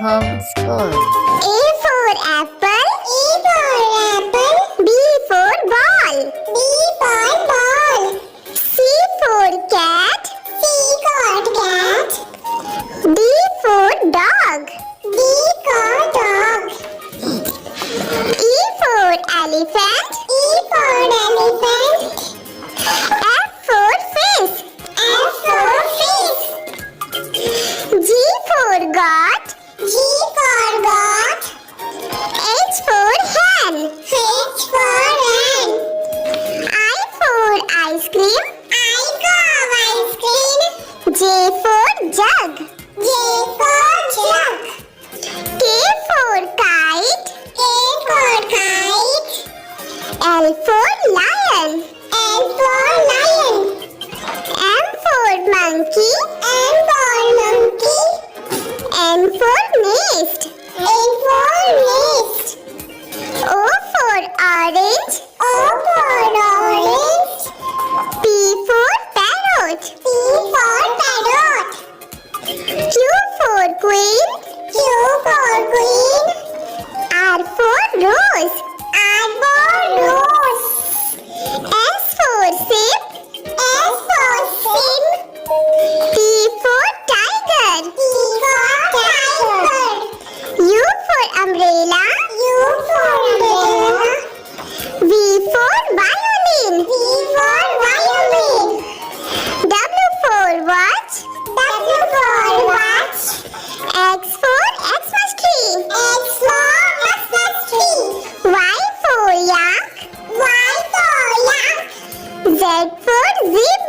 School. A for apple. A for apple. B for ball. B for ball. C for cat. C for cat. D for dog. D for dog. E for elephant. E for elephant. F for fish. F for fish. G for goat. G for goat. H for hen. H for hen. I for ice cream. I for ice cream. J for jug. J for jug. K for kite. K for kite. L for lion. L for lion. M for monkey. M for monkey. N for nest. N for nest. O for orange. O for orange. P for parrot. P for parrot. Q for queen. Q for queen. R for rose. R for rose. S for ship. S for ship. T for tiger. T for tiger. U for umbrella. U for umbrella. V for violin. V for violin. W for watch. W for watch. X for Xmas tree. X for Xmas tree. Y for yak. Y for yak. Z for zebra.